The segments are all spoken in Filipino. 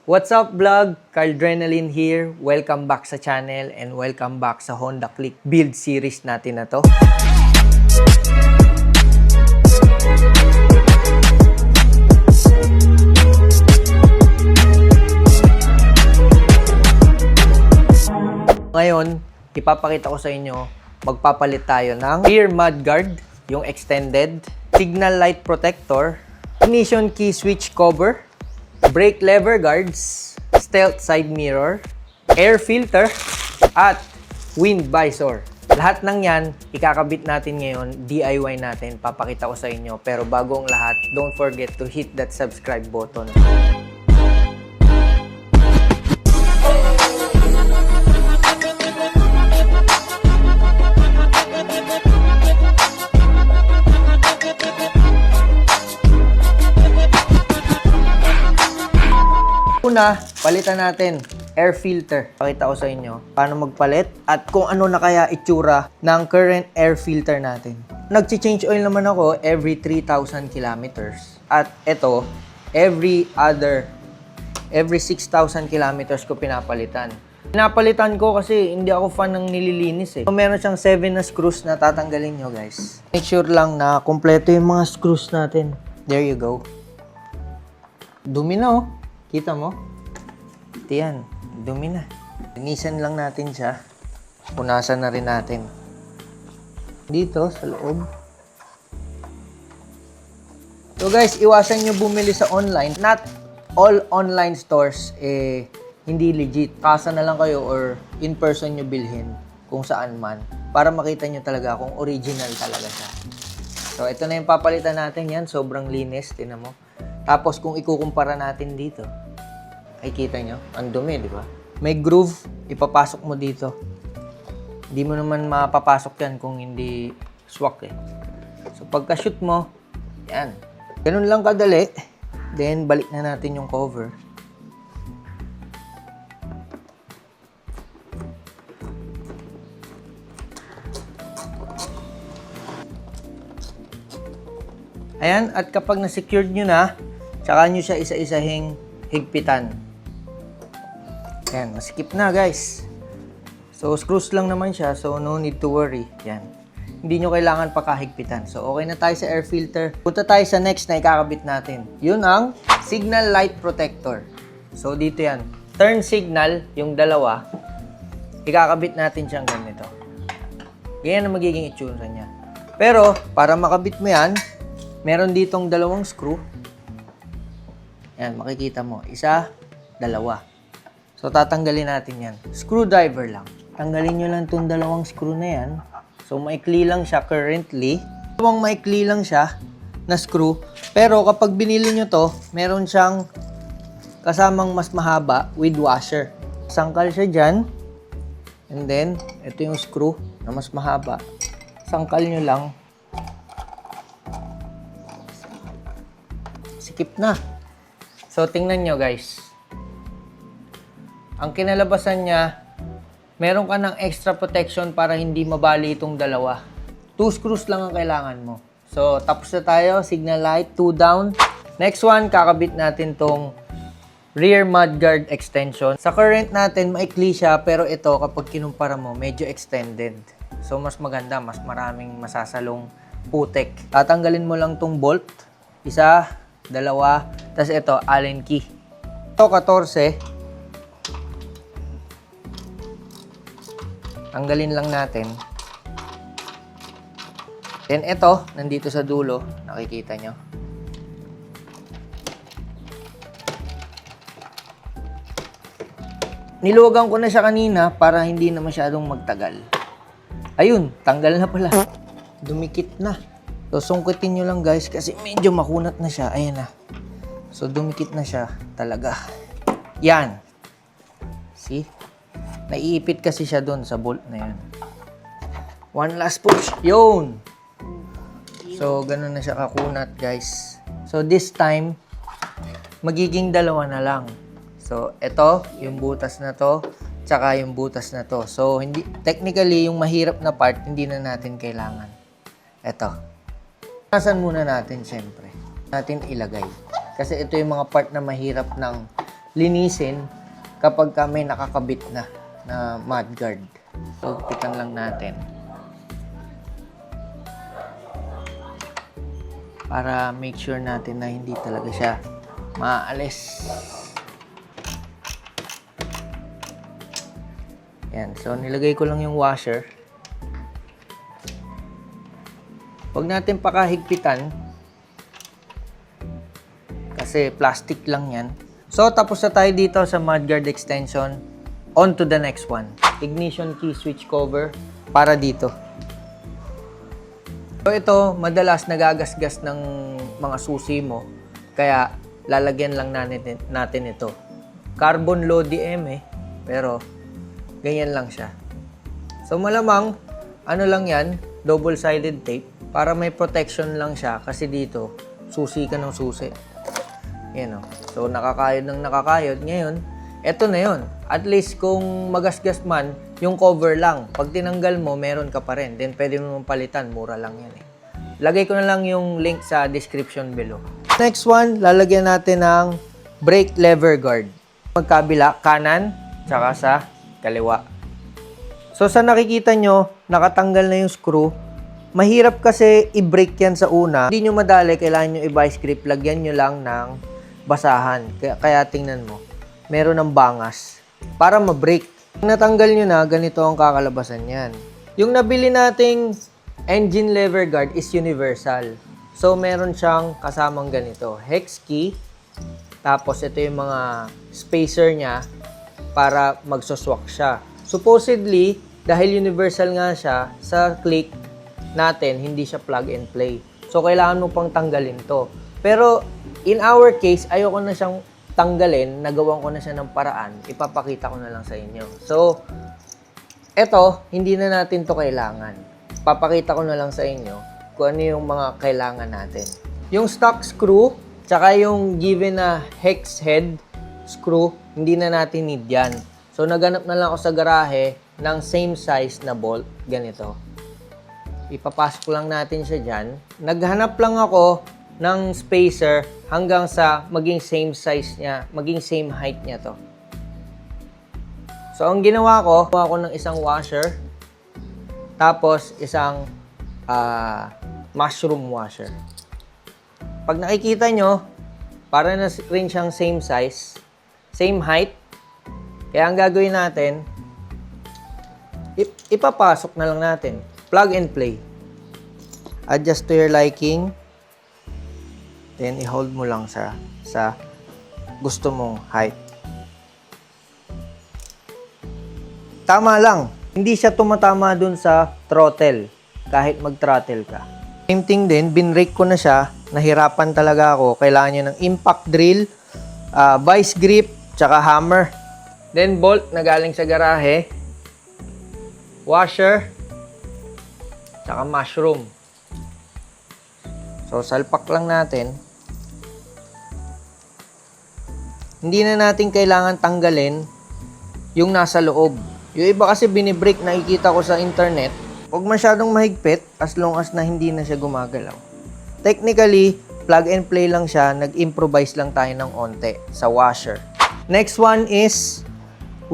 What's up vlog? Cardrenalin here. Welcome back sa channel and welcome back sa Honda Click build series natin na to. Ngayon, ipapakita ko sa inyo, magpapalit tayo ng rear mudguard, yung extended, signal light protector, ignition key switch cover, brake lever guards, stealth side mirror, air filter, at wind visor. Lahat ng yan, ikakabit natin ngayon, DIY natin, papakita ko sa inyo. Pero bago ang lahat, don't forget to hit that subscribe button. Una, palitan natin air filter. Pakita ko sa inyo paano magpalit at kung ano na kaya itsura ng current air filter natin. Nag-change oil naman ako every 3,000 kilometers. At ito, every 6,000 kilometers ko pinapalitan. Pinapalitan ko kasi hindi ako fan ng nililinis eh. So, meron siyang 7 na screws na tatanggalin nyo guys. Make sure lang na kumpleto yung mga screws natin. There you go. Dumi na oh. Kita mo? Ito yan. Dumi na. Linisan lang natin siya. Punasan na rin natin. Dito, sa loob. So guys, iwasan nyo bumili sa online. Not all online stores hindi legit. Kasa na lang kayo or in person nyo bilhin kung saan man. Para makita nyo talaga kung original talaga siya. So ito na yung papalitan natin yan. Sobrang linis. Tingnan mo. Tapos kung ikukumpara natin dito, ay kita nyo, ang dumi, di ba? May groove, ipapasok mo dito. Hindi mo naman mapapasok yan kung hindi swak eh. So pagka-shoot mo, yan. Ganun lang kadali. Then balik na natin yung cover. Ayan, at kapag na-secured nyo na, tsaka nyo siya isa-isahing higpitan. Ayan, maskip na guys. So, screws lang naman siya, so no need to worry. Ayan. Hindi nyo kailangan pakahigpitan. So, okay na tayo sa air filter. Punta tayo sa next na ikakabit natin. Yun ang signal light protector. So, dito yan. Turn signal, yung dalawa, ikakabit natin siyang ganito. Ganyan ang magiging itsura niya. Pero, para makabit mo yan, meron ditong dalawang screw. Yan, makikita mo. Isa, dalawa. So, tatanggalin natin yan. Screwdriver lang. Tanggalin nyo lang itong dalawang screw na yan. So, maikli lang siya currently. Dalawang maikli lang siya na screw. Pero, kapag binili nyo to, meron siyang kasamang mas mahaba with washer. Sangkal siya dyan. And then, ito yung screw na mas mahaba. Sangkal nyo lang. Skip na. So, tingnan nyo guys. Ang kinalabasan niya, meron ka ng extra protection para hindi mabali itong dalawa. 2 screws lang ang kailangan mo. So, tapos na tayo. Signal light, 2 down. Next one, kakabit natin tong rear mudguard extension. Sa current natin, maikli siya. Pero ito, kapag kinumpara mo, medyo extended. So, mas maganda. Mas maraming masasalong putek. Tatanggalin mo lang tong bolt. Isa, dalawa, tas ito, Allen key. Ito, 14. Tanggalin lang natin. Then ito, nandito sa dulo, nakikita nyo. Niluwagan ko na siya kanina para hindi na masyadong magtagal. Ayun, tanggal na pala. Dumikit na. So, sungkitin nyo lang guys kasi medyo makunat na siya. Ayan na. So, dumikit na siya talaga. Yan. See? Naiipit kasi siya doon sa bolt na yan. One last push. Yun! So, ganun na siya kakunat guys. So, this time, magiging dalawa na lang. So, ito, yung butas na to, tsaka yung butas na to. So, technically, yung mahirap na part, hindi na natin kailangan. Ito. Nasan muna natin, syempre. Natin ilagay. Kasi ito yung mga part na mahirap ng linisin kapag may nakakabit na mudguard. So, pitan lang natin. Para make sure natin na hindi talaga siya maalis. Yan. So, nilagay ko lang yung washer. Huwag natin pakahigpitan. Kasi plastic lang yan. So, tapos na tayo dito sa mudguard extension. On to the next one. Ignition key switch cover para dito. So, ito, madalas nagagasgas ng mga susi mo. Kaya, lalagyan lang natin ito. Carbon low DM pero, ganyan lang siya. So, malamang, ano lang yan, double-sided tape. Para may protection lang siya. Kasi dito, susi ka ng susi. Yan o. So, nakakayod ng nakakayod. Ngayon, eto na yun. At least, kung magasgas man, yung cover lang. Pag tinanggal mo, meron ka pa rin. Then, pwede mo palitan. Mura lang yan eh. Lagay ko na lang yung link sa description below. Next one, lalagyan natin ng brake lever guard. Magkabila, kanan, tsaka sa kaliwa. So, sa nakikita nyo, nakatanggal na yung screw. Mahirap kasi i-brake yan sa una. Hindi nyo madali, kailangan nyo i-vice grip. Lagyan nyo lang ng basahan. Kaya tingnan mo, meron ng bangas para ma-brake. Kung natanggal nyo na, ganito ang kakalabasan yan. Yung nabili nating engine lever guard is universal. So, meron siyang kasamang ganito. Hex key. Tapos, ito yung mga spacer niya para magsoswak siya. Supposedly, dahil universal nga siya, sa click natin, hindi siya plug and play. So, kailangan mo pang tanggalin to. Pero, in our case, ayoko na siyang tanggalin. Nagawan ko na siya ng paraan. Ipapakita ko na lang sa inyo. So, eto, hindi na natin to kailangan. Papakita ko na lang sa inyo kung ano yung mga kailangan natin. Yung stock screw, tsaka yung given na hex head screw, hindi na natin need yan. So, naganap na lang ako sa garahe ng same size na bolt. Ganito. Ipapasok lang natin siya dyan. Naghanap lang ako ng spacer hanggang sa maging same size niya, maging same height niya to. So, ang ginawa ko ng isang washer, tapos isang mushroom washer. Pag nakikita nyo, para na rin siyang same size, same height. Kaya ang gagawin natin, ipapasok na lang natin. Plug and play. Adjust to your liking. Then, i-hold mo lang sa gusto mong height. Tama lang. Hindi siya tumatama dun sa throttle. Kahit mag-throttle ka. Same thing din, binrake ko na siya. Nahirapan talaga ako. Kailangan nyo ng impact drill, vice grip, tsaka hammer. Then, bolt na galing sa garahe. Washer. Tsaka mushroom. So, salpak lang natin. Hindi na natin kailangan tanggalin yung nasa loob. Yung iba kasi binibreak, nakikita ko sa internet. Huwag masyadong mahigpit as long as na hindi na siya gumagalaw. Technically, plug and play lang siya. Nag-improvise lang tayo ng onte sa washer. Next one is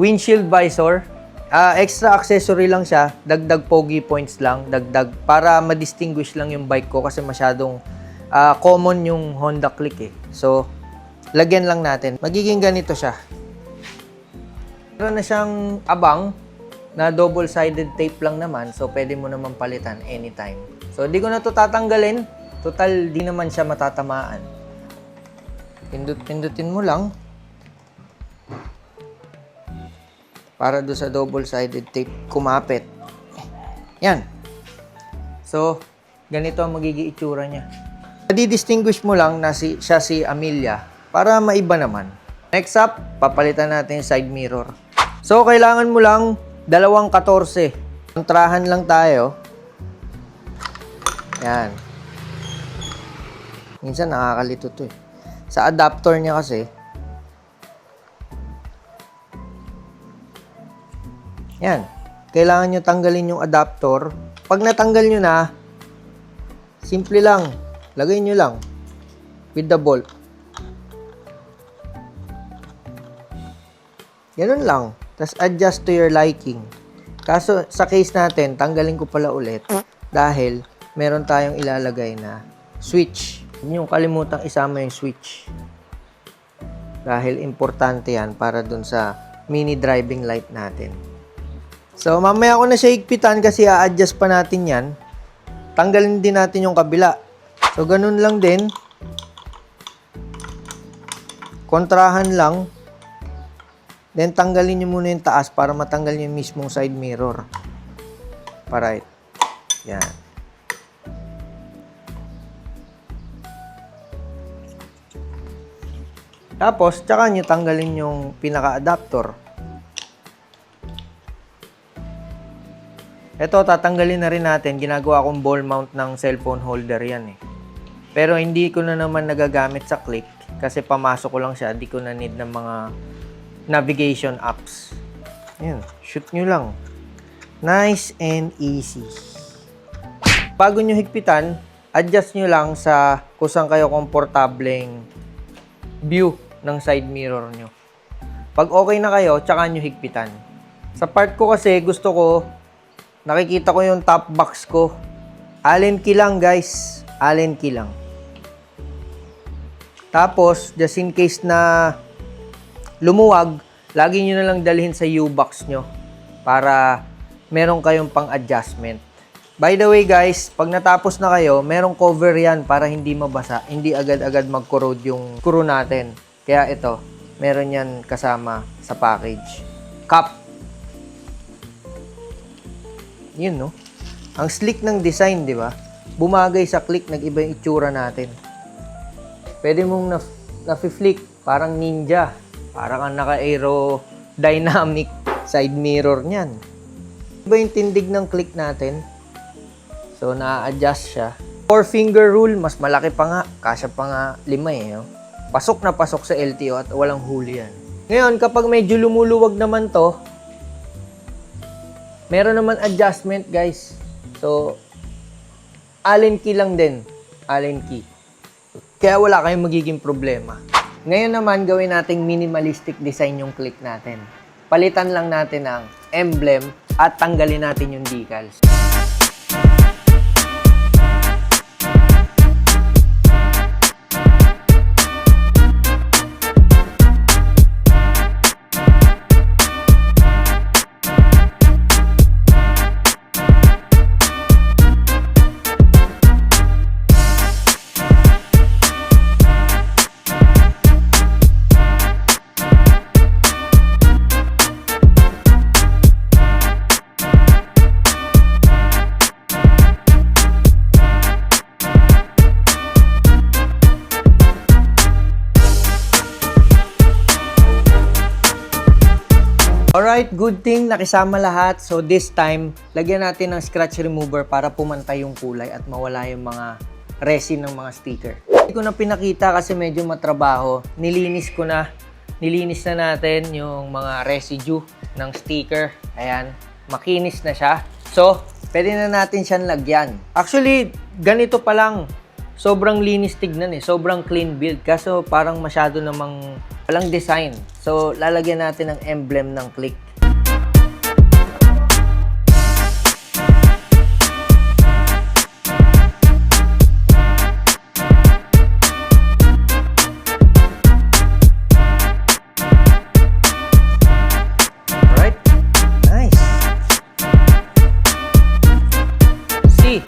windshield visor. Extra accessory lang siya. Dagdag pogi points lang. Dagdag para ma-distinguish lang yung bike ko kasi masyadong common yung Honda Click eh. So, lagyan lang natin. Magiging ganito siya. Meron na siyang abang na double-sided tape lang naman. So, pwede mo naman palitan anytime. So, di ko na ito tatanggalin. Total, di naman siya matatamaan. Pindutin mo lang. Para doon sa double-sided tape kumapit. Yan. So, ganito ang magiging itsura niya. Di-distinguish mo lang na siya si Amelia para maiba naman. Next up, papalitan natin yung side mirror. So, kailangan mo lang 2.14. Kontrahan lang tayo. Yan. Minsan nakakalito to eh. Sa adapter niya kasi, yan. Kailangan nyo tanggalin yung adapter. Pag natanggal nyo na, simple lang. Lagay nyo lang with the bolt. Ganun lang. Tapos adjust to your liking. Kaso sa case natin, tanggalin ko pala ulit dahil meron tayong ilalagay na switch. Huwag niyong kalimutang isama yung switch. Dahil importante yan para dun sa mini driving light natin. So, mamaya ko na siya higpitan kasi a-adjust pa natin yan. Tanggalin din natin yung kabila. So, ganun lang din. Kontrahan lang. Then, tanggalin nyo muna yung taas para matanggal yung mismong side mirror. Alright. Yan. Tapos, tsaka nyo tanggalin yung pinaka-adapter. Ito, tatanggalin na rin natin. Ginagawa kong ball mount ng cellphone holder yan eh. Pero hindi ko na naman nagagamit sa click kasi pamasok ko lang siya. Hindi ko na need ng mga navigation apps. Ayan, shoot nyo lang. Nice and easy. Bago nyo higpitan, adjust nyo lang sa kung saan kayo komportableng view ng side mirror nyo. Pag okay na kayo, tsaka nyo higpitan. Sa part ko kasi, gusto ko, nakikita ko yung top box ko. Allen key lang, guys. Allen key lang. Tapos, just in case na lumuwag, lagi nyo na lang dalhin sa U-box nyo para meron kayong pang-adjustment. By the way, guys, pag natapos na kayo, merong cover yan para hindi mabasa. Hindi agad-agad mag-corrode yung screw natin. Kaya ito, meron yan kasama sa package. Cup. Yun, no? Ang slick ng design, di ba? Bumagay sa click, nag-iba yung itsura natin. Pwede mong na-flick, parang ninja. Parang ang naka-aerodynamic side mirror niyan. Iba yung tindig ng click natin. So, na-adjust siya. 4-finger rule, mas malaki pa nga. Kasya pa nga 5 eh, no? Pasok na pasok sa LTO at walang huli yan. Ngayon, kapag medyo lumuluwag naman to, meron naman adjustment, guys. So, Allen key lang din. Allen key. Kaya wala kayong magiging problema. Ngayon naman, gawin nating minimalistic design yung click natin. Palitan lang natin ang emblem at tanggalin natin yung decals. Alright, good thing nakisama lahat. So this time, lagyan natin ng scratch remover para pumantay yung kulay at mawala yung mga resin ng mga sticker. Hindi ko na pinakita kasi medyo matrabaho. Nilinis na natin yung mga residue ng sticker. Ayan, makinis na siya. So, pwede na natin siyang lagyan. Actually, ganito pa lang. Sobrang linis tignan eh. Sobrang clean build. Kaso parang masyado namang walang design. So, lalagyan natin ng emblem ng click. Alright. Nice. See.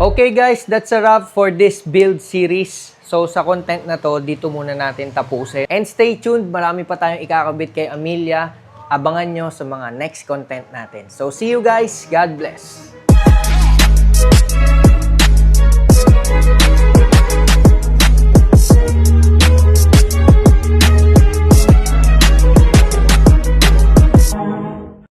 Okay guys, that's a wrap for this build series. So sa content na to, dito muna natin tapusin. And stay tuned, marami pa tayong ikakabit kay Amelia. Abangan nyo sa mga next content natin. So see you guys, God bless!